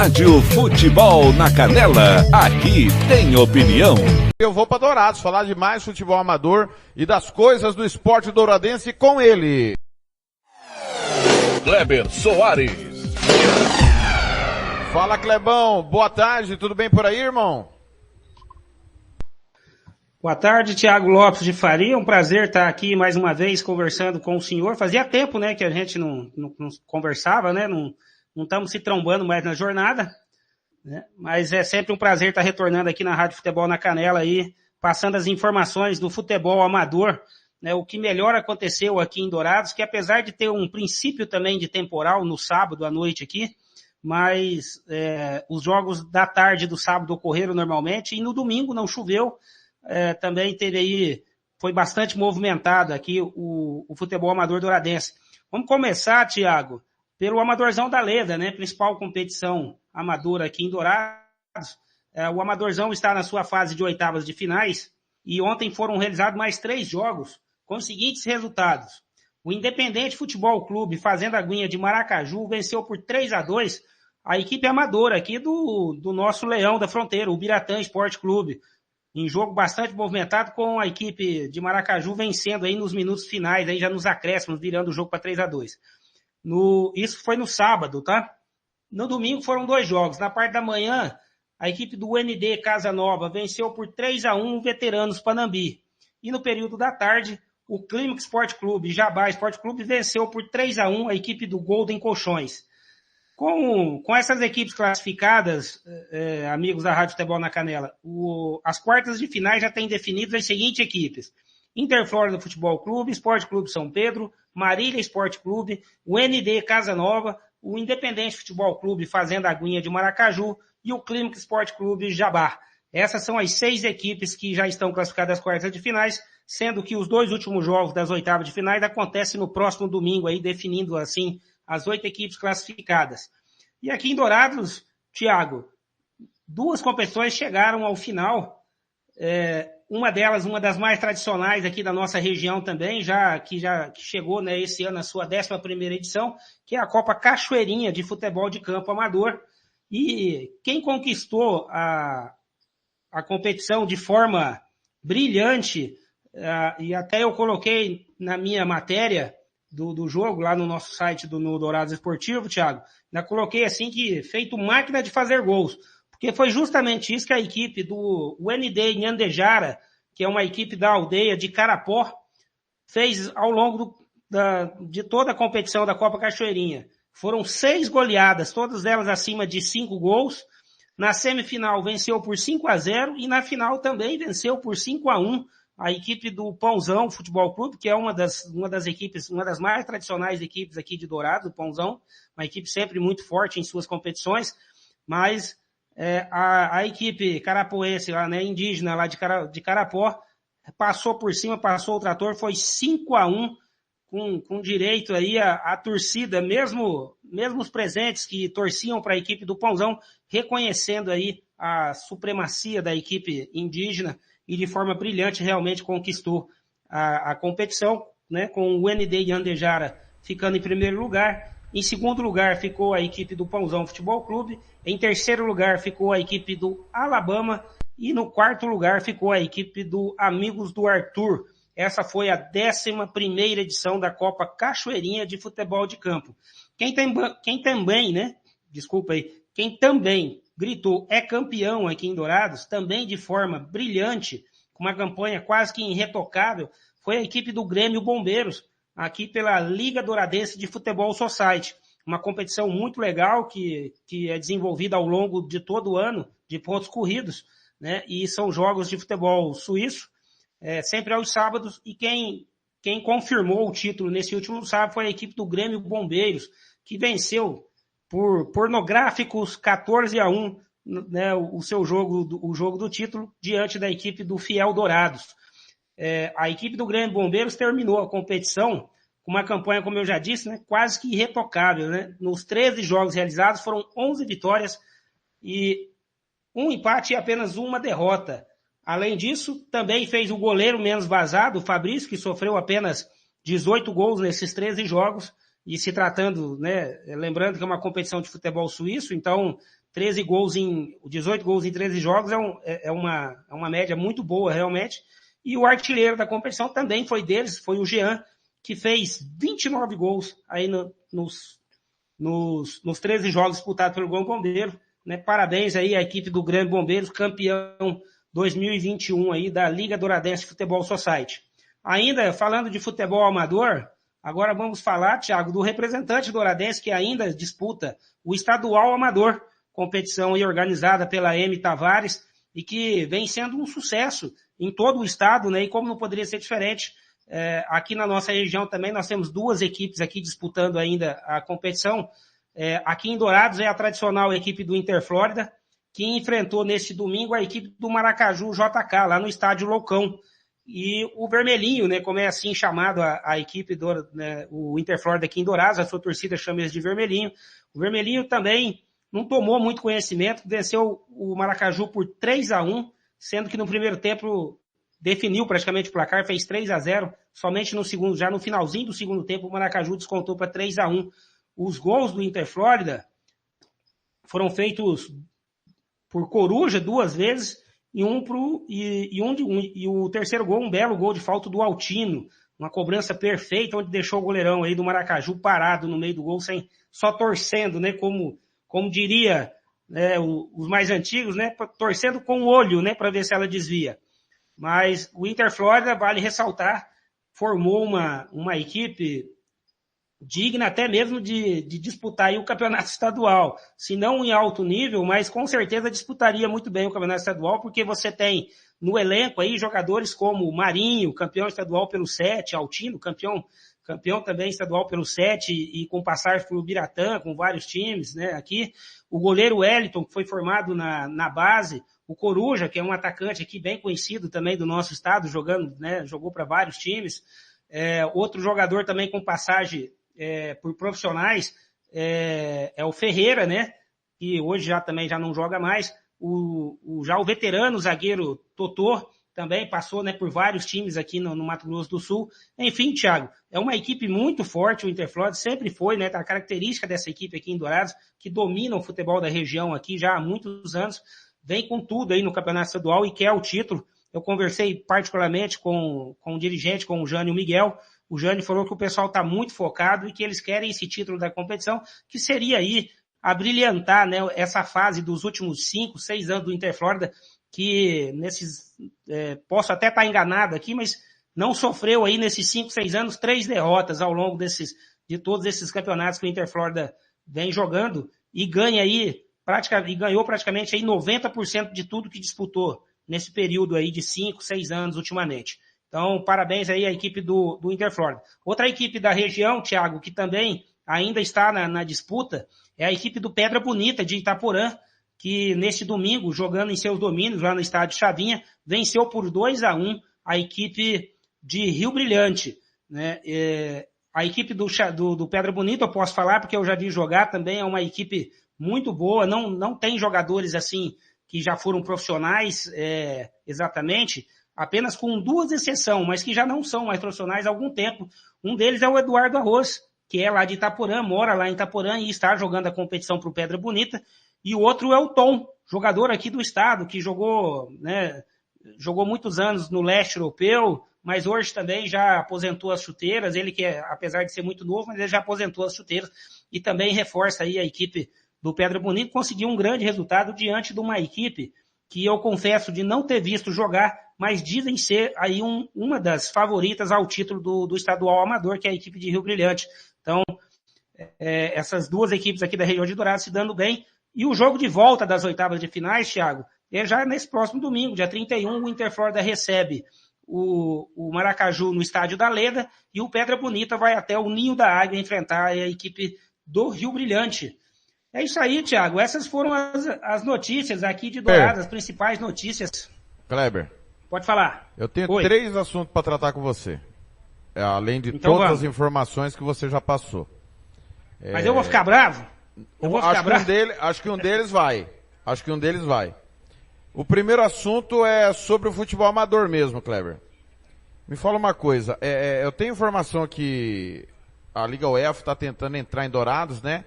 Rádio Futebol na Canela, aqui tem opinião. Eu vou para Dourados falar de mais futebol amador e das coisas do esporte douradense com ele. Kleber Soares. Fala, Clebão, boa tarde, tudo bem por aí, irmão? Boa tarde, Thiago Lopes de Faria, um prazer estar aqui mais uma vez conversando com o senhor. Fazia tempo, né, que a gente não conversava, né, não estamos se trombando mais na jornada, né, mas é sempre um prazer estar retornando aqui na Rádio Futebol na Canela aí, passando as informações do futebol amador, né, o que melhor aconteceu aqui em Dourados, que apesar de ter um princípio também de temporal no sábado à noite aqui, mas os jogos da tarde do sábado ocorreram normalmente e no domingo não choveu. Também teve aí, foi bastante movimentado aqui o futebol amador douradense. Vamos começar, Thiago, pelo Amadorzão da Leda, né? Principal competição amadora aqui em Dourados. O Amadorzão está na sua fase de oitavas de finais e ontem foram realizados mais 3 jogos com os seguintes resultados. O Independente Futebol Clube Fazenda Aguinha de Maracaju venceu por 3-2 a equipe amadora aqui do nosso Leão da Fronteira, o Biratã Esporte Clube. Em jogo bastante movimentado, com a equipe de Maracaju vencendo aí nos minutos finais, aí já nos acréscimos, virando o jogo para 3-2. Isso foi no sábado, tá? No domingo foram 2 jogos. Na parte da manhã, a equipe do UND Casa Nova venceu por 3-1 o Veteranos Panambi. E no período da tarde, o Clímax Esporte Clube, Jabá Esporte Clube, venceu por 3-1 a equipe do Golden Colchões. Com essas equipes classificadas, amigos da Rádio Futebol na Canela, as quartas de finais já têm definido as seguintes equipes: Interflórida Futebol Clube, Esporte Clube São Pedro, Marília Esporte Clube, o ND Casa Nova, o Independente Futebol Clube Fazenda Aguinha de Maracaju e o Clímax Esporte Clube Jabá. Essas são as 6 equipes que já estão classificadas às quartas de finais, sendo que os 2 últimos jogos das oitavas de finais acontecem no próximo domingo, aí definindo assim as 8 equipes classificadas. E aqui em Dourados, Thiago, 2 competições chegaram ao final, uma delas, uma das mais tradicionais aqui da nossa região também, que chegou, né, esse ano a sua 11ª edição, que é a Copa Cachoeirinha de Futebol de Campo Amador. E quem conquistou a competição de forma brilhante, e até eu coloquei na minha matéria do jogo, lá no nosso site no Dourados Esportivo, Thiago, ainda coloquei assim que feito máquina de fazer gols, porque foi justamente isso que a equipe do UND Nhandejara, que é uma equipe da aldeia de Carapó, fez ao longo de toda a competição da Copa Cachoeirinha. Foram 6 goleadas, todas elas acima de 5 gols. Na semifinal venceu por 5-0 e na final também venceu por 5-1 a equipe do Pãozão Futebol Clube, que é uma das equipes, uma das mais tradicionais equipes aqui de Dourados, o Pãozão, uma equipe sempre muito forte em suas competições, mas a equipe carapoense, lá, né, indígena lá de Carapó, passou por cima, passou o trator, foi 5-1, com direito aí a torcida, mesmo os presentes que torciam para a equipe do Pãozão, reconhecendo aí a supremacia da equipe indígena, e de forma brilhante realmente conquistou a competição, né, com o UND Nhandejara ficando em primeiro lugar. Em segundo lugar ficou a equipe do Pãozão Futebol Clube, em terceiro lugar ficou a equipe do Alabama e no quarto lugar ficou a equipe do Amigos do Arthur. Essa foi a 11ª edição da Copa Cachoeirinha de Futebol de Campo. Quem também gritou é campeão aqui em Dourados, também de forma brilhante, com uma campanha quase que irretocável, foi a equipe do Grêmio Bombeiros, aqui pela Liga Douradense de Futebol Society. Uma competição muito legal que é desenvolvida ao longo de todo o ano, de pontos corridos, né? E são jogos de futebol suíço, sempre aos sábados, e quem confirmou o título nesse último sábado foi a equipe do Grêmio Bombeiros, que venceu por pornográficos 14-1, né, o jogo do título, diante da equipe do Fiel Dourados. A equipe do Grêmio Bombeiros terminou a competição com uma campanha, como eu já disse, né, quase que irretocável, né? Nos 13 jogos realizados foram 11 vitórias e um empate e apenas uma derrota. Além disso, também fez o goleiro menos vazado, o Fabrício, que sofreu apenas 18 gols nesses 13 jogos, e se tratando, né, lembrando que é uma competição de futebol suíço, então 18 gols em 13 jogos é uma média muito boa, realmente. E o artilheiro da competição também foi deles, foi o Jean, que fez 29 gols aí nos 13 jogos disputados pelo Grande Bombeiro, né? Parabéns aí à equipe do Grande Bombeiros, campeão 2021 aí da Liga Douradense Futebol Society. Ainda falando de futebol amador, agora vamos falar, Thiago, do representante douradense que ainda disputa o estadual amador, competição aí organizada pela M. Tavares e que vem sendo um sucesso em todo o estado, né? E como não poderia ser diferente, aqui na nossa região também nós temos 2 equipes aqui disputando ainda a competição. Aqui em Dourados é a tradicional equipe do Interflórida, que enfrentou neste domingo a equipe do Maracaju JK, lá no estádio Loucão. E o Vermelhinho, né, como é assim chamado a equipe o Interflórida aqui em Dourados, a sua torcida chama eles de Vermelhinho. O Vermelhinho também não tomou muito conhecimento, venceu o Maracaju por 3-1, sendo que no primeiro tempo definiu praticamente o placar, fez 3-0, somente no segundo, já no finalzinho do segundo tempo, o Maracaju descontou para 3-1. Os gols do Interflórida foram feitos por Coruja 2 vezes, e o terceiro gol, um belo gol de falta do Altino, uma cobrança perfeita, onde deixou o goleirão aí do Maracaju parado no meio do gol, só torcendo, né, como diria, né, os mais antigos, né, torcendo com o olho, né, para ver se ela desvia. Mas o Interflórida, vale ressaltar, formou uma equipe digna até mesmo de disputar aí o campeonato estadual. Se não em alto nível, mas com certeza disputaria muito bem o campeonato estadual, porque você tem no elenco aí jogadores como Marinho, campeão estadual pelo 7, Altino, campeão também estadual pelo 7 e com passagem pelo Biratã, com vários times, né, aqui. O goleiro Wellington, que foi formado na base, o Coruja, que é um atacante aqui bem conhecido também do nosso estado, jogou para vários times. Outro jogador também com passagem por profissionais é o Ferreira, né, que hoje já não joga mais. Já o veterano zagueiro Totô também passou, né, por vários times aqui no Mato Grosso do Sul. Enfim, Thiago, é uma equipe muito forte, o Interflórida sempre foi, né, a característica dessa equipe aqui em Dourados, que domina o futebol da região aqui já há muitos anos, vem com tudo aí no campeonato estadual e quer o título. Eu conversei particularmente com o dirigente, com o Jânio Miguel. O Jânio falou que o pessoal está muito focado e que eles querem esse título da competição, que seria aí a brilhantar, né, essa fase dos últimos 5, 6 anos do Interflórida, que posso até estar enganado aqui, mas não sofreu aí nesses 5, 6 anos 3 derrotas ao longo de todos esses campeonatos que o Interflórida vem jogando e ganhou praticamente aí 90% de tudo que disputou nesse período aí de 5, 6 anos ultimamente. Então, parabéns aí à equipe do Interflórida. Outra equipe da região, Thiago, que também ainda está na disputa, é a equipe do Pedra Bonita de Itaporã, que neste domingo, jogando em seus domínios lá no estádio Chavinha, venceu por 2-1 a equipe de Rio Brilhante, né? A equipe do Pedra Bonita, eu posso falar porque eu já vi jogar, também é uma equipe muito boa, não tem jogadores assim que já foram profissionais exatamente, apenas com 2 exceções, mas que já não são mais profissionais há algum tempo. Um deles é o Eduardo Arroz, que é lá de Itaporã, mora lá em Itaporã e está jogando a competição para o Pedra Bonita. E o outro é o Tom, jogador aqui do estado, que jogou muitos anos no leste europeu, mas hoje também já aposentou as chuteiras. Ele que, apesar de ser muito novo, mas ele já aposentou as chuteiras e também reforça aí a equipe do Pedra Bonita. Conseguiu um grande resultado diante de uma equipe que eu confesso de não ter visto jogar, mas dizem ser aí uma das favoritas ao título do estadual amador, que é a equipe de Rio Brilhante. Então, essas 2 equipes aqui da região de Dourados se dando bem. E o jogo de volta das oitavas de finais, Thiago, é já nesse próximo domingo, dia 31, o Interflórida recebe o Maracaju no estádio da Leda e o Pedra Bonita vai até o Ninho da Águia enfrentar a equipe do Rio Brilhante. É isso aí, Thiago. Essas foram as notícias aqui de Dourados, as principais notícias. Kleber. Pode falar. Eu tenho 3 assuntos para tratar com você. Além de então, todas as informações que você já passou. Mas eu vou ficar bravo? Acho que um deles vai. O primeiro assunto é sobre o futebol amador mesmo, Kleber. Me fala uma coisa. Eu tenho informação que a Liga UEFA está tentando entrar em Dourados, né?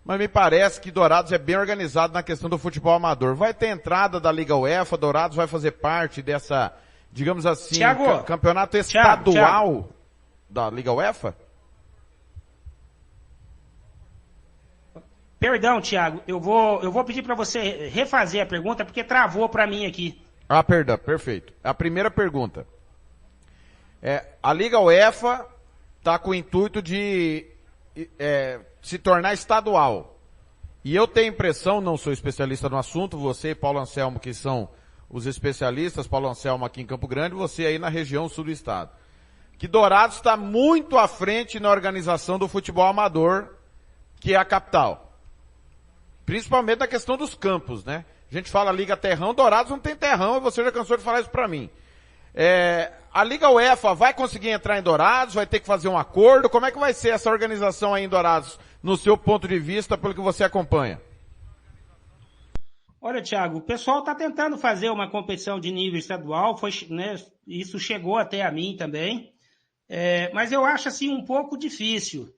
mas me parece que Dourados é bem organizado na questão do futebol amador. Vai ter entrada da Liga UEFA, Dourados vai fazer parte dessa, digamos assim, Thiago, campeonato estadual da Liga UEFA? Perdão, Thiago, eu vou pedir para você refazer a pergunta porque travou para mim aqui. Ah, perdão, perfeito. A primeira pergunta. A Liga UEFA está com o intuito de se tornar estadual. E eu tenho impressão, não sou especialista no assunto, você e Paulo Anselmo que são os especialistas, Paulo Anselmo aqui em Campo Grande, você aí na região sul do estado, que Dourados está muito à frente na organização do futebol amador, que é a capital. Principalmente na questão dos campos, né? A gente fala Liga Terrão, Dourados não tem terrão, e você já cansou de falar isso para mim. A Liga UEFA vai conseguir entrar em Dourados, vai ter que fazer um acordo, como é que vai ser essa organização aí em Dourados, no seu ponto de vista, pelo que você acompanha? Olha, Thiago, o pessoal está tentando fazer uma competição de nível estadual, isso chegou até a mim também, mas eu acho assim um pouco difícil,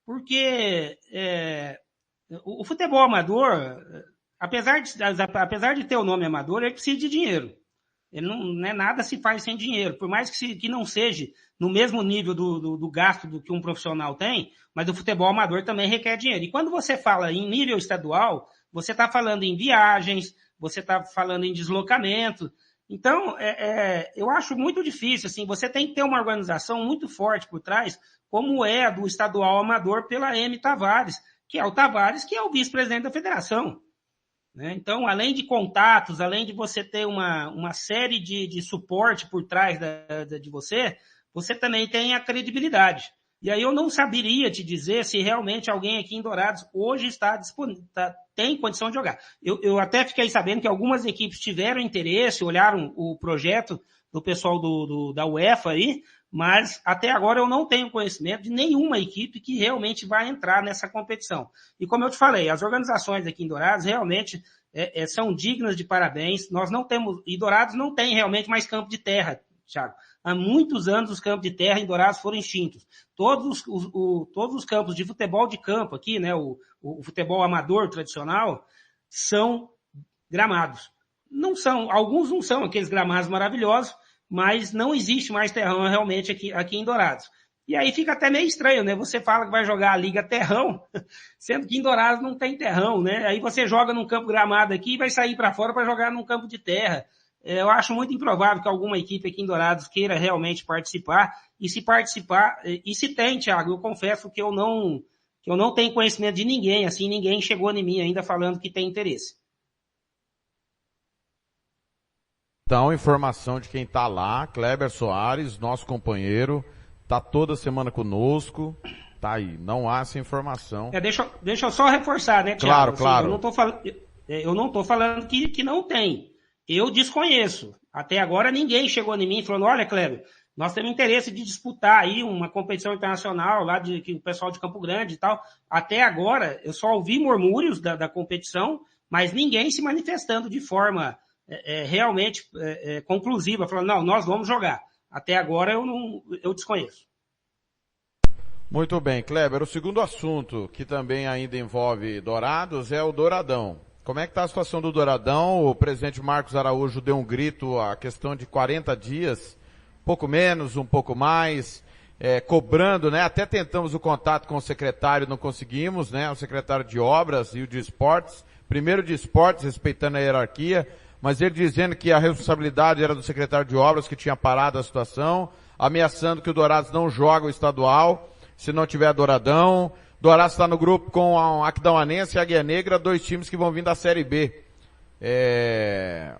porque o futebol amador, apesar de ter o nome amador, ele precisa de dinheiro. Ele não é nada se faz sem dinheiro, por mais que não seja no mesmo nível do gasto do que um profissional tem, mas o futebol amador também requer dinheiro. E quando você fala em nível estadual, você está falando em viagens, você está falando em deslocamento. Então, eu acho muito difícil, assim, você tem que ter uma organização muito forte por trás, como é a do estadual amador pela M. Tavares, que é o vice-presidente da federação. Então, além de contatos, além de você ter uma série de suporte por trás de você também tem a credibilidade. E aí eu não saberia te dizer se realmente alguém aqui em Dourados hoje está disponível, tem condição de jogar. Eu até fiquei sabendo que algumas equipes tiveram interesse, olharam o projeto do pessoal da UEFA aí, mas até agora eu não tenho conhecimento de nenhuma equipe que realmente vai entrar nessa competição. E como eu te falei, as organizações aqui em Dourados realmente são dignas de parabéns. Nós não temos, e Dourados não tem realmente mais campo de terra, Thiago. Há muitos anos os campos de terra em Dourados foram extintos. Todos os campos de futebol de campo aqui, né, o futebol amador tradicional, são gramados. Alguns não são aqueles gramados maravilhosos, mas não existe mais terrão realmente aqui em Dourados. E aí fica até meio estranho, né? Você fala que vai jogar a Liga Terrão, sendo que em Dourados não tem terrão, né? Aí você joga num campo gramado aqui e vai sair para fora para jogar num campo de terra. Eu acho muito improvável que alguma equipe aqui em Dourados queira realmente participar. E se participar, e se tem, Thiago, eu confesso que eu não tenho conhecimento de ninguém, assim, ninguém chegou em mim ainda falando que tem interesse. Então, informação de quem está lá, Kleber Soares, nosso companheiro, está toda semana conosco, tá aí, não há essa informação. Deixa eu só reforçar, né, Thiago? Claro. Eu não estou falando que não tem. Eu desconheço. Até agora ninguém chegou em mim falando, olha, Kleber, nós temos interesse de disputar aí uma competição internacional lá que o pessoal de Campo Grande e tal. Até agora eu só ouvi murmúrios da competição, mas ninguém se manifestando de forma realmente conclusiva, falando, não, nós vamos jogar. Até agora eu desconheço. Muito bem, Kleber. O segundo assunto que também ainda envolve Dourados é o Douradão. Como é que está a situação do Douradão? O presidente Marcos Araújo deu um grito a questão de 40 dias, pouco menos, um pouco mais, cobrando, né? Até tentamos o contato com o secretário, não conseguimos, né? O secretário de Obras e o de Esportes. Primeiro de Esportes, respeitando a hierarquia, mas ele dizendo que a responsabilidade era do secretário de Obras, que tinha parado a situação, ameaçando que o Dourados não joga o estadual, se não tiver Douradão. Dourados está no grupo com a Aquidauanense e a Águia Negra, dois times que vão vir da Série B.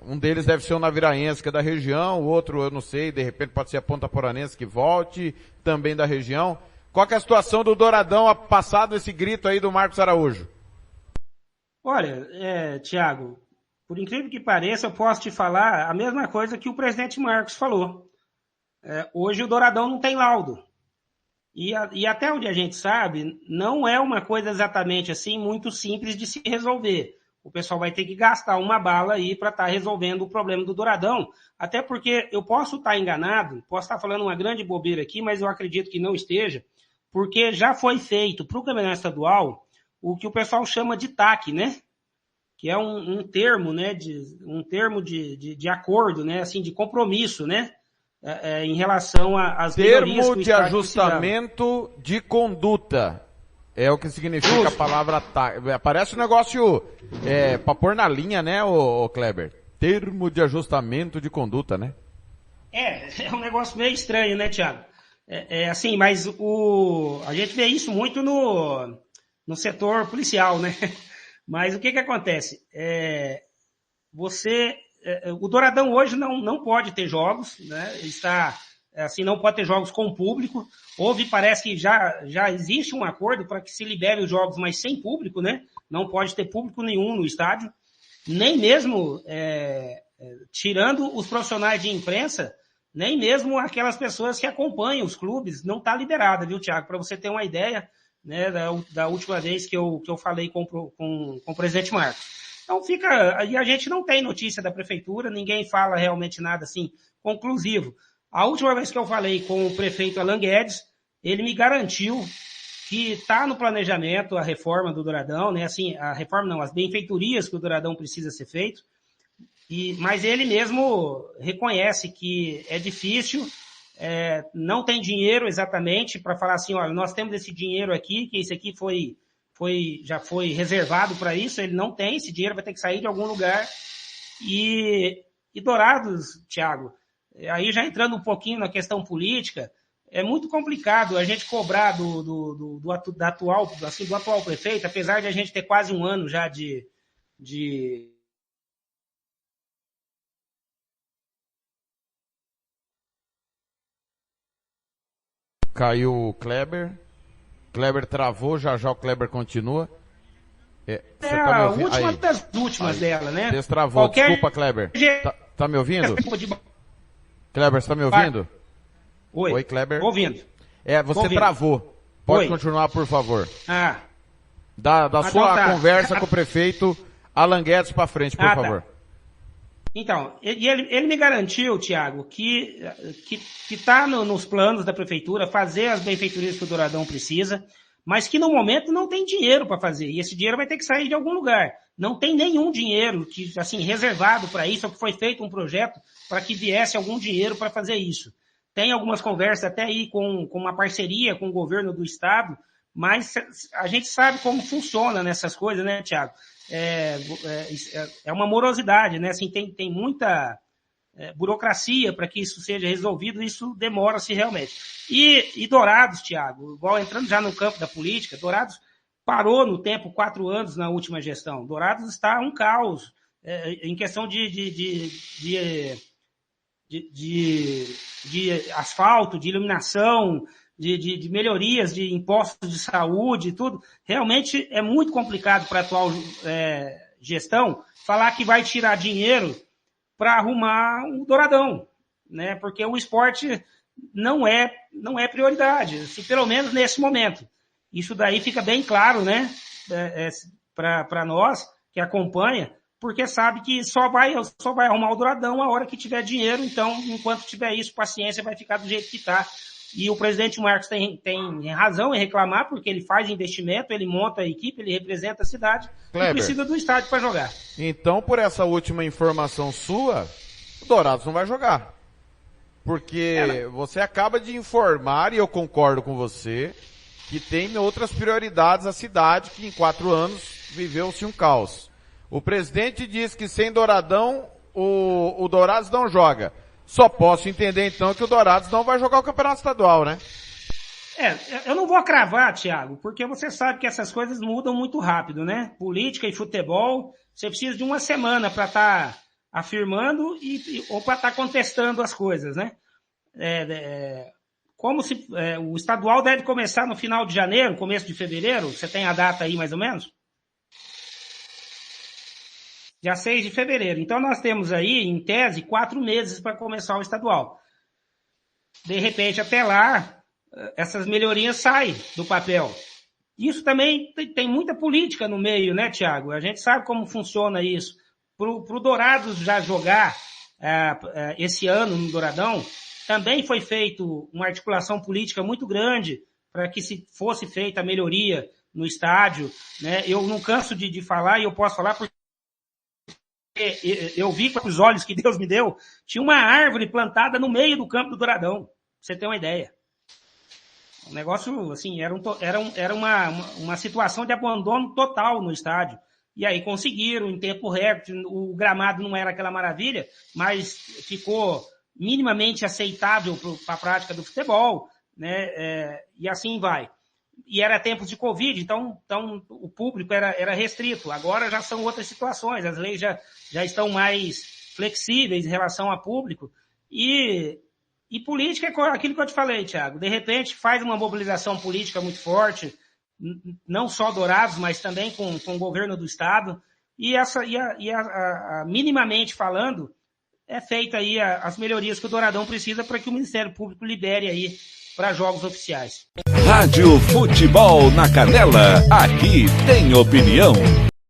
Um deles deve ser o Naviraense, que é da região, o outro eu não sei, de repente pode ser a Ponta Poranense que volte, também da região. Qual que é a situação do Douradão, passado esse grito aí do Marcos Araújo? Olha, Thiago, por incrível que pareça, eu posso te falar a mesma coisa que o presidente Marcos falou. Hoje o Douradão não tem laudo. E até onde a gente sabe, não é uma coisa exatamente assim muito simples de se resolver. O pessoal vai ter que gastar uma bala aí para estar resolvendo o problema do Douradão. Até porque eu posso estar enganado, posso estar falando uma grande bobeira aqui, mas eu acredito que não esteja, porque já foi feito para o Campeonato Estadual o que o pessoal chama de TAC, né? Que é um termo, né? Um termo de acordo, né? Assim, de compromisso, né? Em relação às melhorias que o Termo de estádio ajustamento de conduta. É o que significa a palavra TAC. Parece um negócio pra pôr na linha, né, ô Kleber? Termo de ajustamento de conduta, né? É um negócio meio estranho, né, Thiago? Assim, mas a gente vê isso muito no setor policial, né? Mas o que acontece? O Douradão hoje não pode ter jogos, né? Não pode ter jogos com público. Parece que já existe um acordo para que se libere os jogos, mas sem público, né? Não pode ter público nenhum no estádio, nem mesmo tirando os profissionais de imprensa, nem mesmo aquelas pessoas que acompanham os clubes, não está liberada, viu, Thiago? Para você ter uma ideia, né, da última vez que eu falei com o presidente Marcos. Então e a gente não tem notícia da prefeitura, ninguém fala realmente nada assim conclusivo. A última vez que eu falei com o prefeito Alan Guedes, ele me garantiu que está no planejamento a reforma do Douradão, né? Assim, a reforma não, as benfeitorias que o Douradão precisa ser feito. Mas ele mesmo reconhece que é difícil, não tem dinheiro exatamente para falar assim, olha, nós temos esse dinheiro aqui, que esse aqui já foi reservado para isso, ele não tem, esse dinheiro vai ter que sair de algum lugar. E Dourados, Thiago, aí já entrando um pouquinho na questão política, é muito complicado a gente cobrar do atual prefeito, apesar de a gente ter quase um ano já de Caiu o Kleber. Kleber travou, já o Kleber continua. A última das últimas dela, né? Destravou. Desculpa, Kleber. Tá me ouvindo? Kleber, você tá me ouvindo? Oi, Kleber. Tô ouvindo. Você travou. Pode continuar, por favor. Da sua conversa com o prefeito Alan Guedes pra frente, por favor. Tá. Então, ele me garantiu, Thiago, que tá nos planos da prefeitura fazer as benfeitorias que o Douradão precisa, mas que no momento não tem dinheiro para fazer, e esse dinheiro vai ter que sair de algum lugar. Não tem nenhum dinheiro reservado para isso, ou que foi feito um projeto para que viesse algum dinheiro para fazer isso. Tem algumas conversas até aí com uma parceria com o governo do estado, mas a gente sabe como funciona nessas coisas, né, Thiago? É uma morosidade, né? Assim, tem muita burocracia para que isso seja resolvido, isso demora-se realmente. E Dourados, Thiago, igual entrando já no campo da política, Dourados parou no tempo 4 anos na última gestão. Dourados está um caos em questão de asfalto, de iluminação, de melhorias, de impostos de saúde e tudo. Realmente é muito complicado para a atual gestão falar que vai tirar dinheiro para arrumar o Douradão, né? Porque o esporte não é prioridade, assim, pelo menos nesse momento. Isso daí fica bem claro, né? Para nós que acompanha, porque sabe que só vai arrumar o Douradão a hora que tiver dinheiro. Então, enquanto tiver isso, paciência, vai ficar do jeito que está. E o presidente Marcos tem razão em reclamar, porque ele faz investimento, ele monta a equipe, ele representa a cidade, Kleber, e precisa do estádio para jogar. Então, por essa última informação sua, o Dourados não vai jogar. Porque você acaba de informar, e eu concordo com você, que tem outras prioridades a cidade, que em 4 anos viveu-se um caos. O presidente diz que sem Douradão, o Dourados não joga. Só posso entender, então, que o Dourados não vai jogar o Campeonato Estadual, né? Eu não vou cravar, Thiago, porque você sabe que essas coisas mudam muito rápido, né? Política e futebol, você precisa de uma semana para estar afirmando ou para estar contestando as coisas, né? O estadual deve começar no final de janeiro, começo de fevereiro, você tem a data aí mais ou menos? Dia 6 de fevereiro. Então nós temos aí, em tese, 4 meses para começar o estadual. De repente, até lá, essas melhorias saem do papel. Isso também tem muita política no meio, né, Thiago? A gente sabe como funciona isso. Pro Dourados já jogar esse ano no Douradão, também foi feito uma articulação política muito grande para que se fosse feita a melhoria no estádio, né? Eu não canso de falar, e eu posso falar porque eu vi com os olhos que Deus me deu, tinha uma árvore plantada no meio do campo do Douradão, pra você ter uma ideia. Um negócio, assim, era uma situação de abandono total no estádio. E aí conseguiram, em tempo recorde, o gramado não era aquela maravilha, mas ficou minimamente aceitável para a prática do futebol, né? E assim vai. E era tempos de Covid, então o público era restrito. Agora já são outras situações, as leis já estão mais flexíveis em relação a público. E política é aquilo que eu te falei, Thiago. De repente faz uma mobilização política muito forte, não só Dourados, mas também com o governo do estado. E minimamente falando, é feita aí as melhorias que o Douradão precisa para que o Ministério Público libere aí para jogos oficiais. Rádio Futebol na Canela, aqui tem opinião.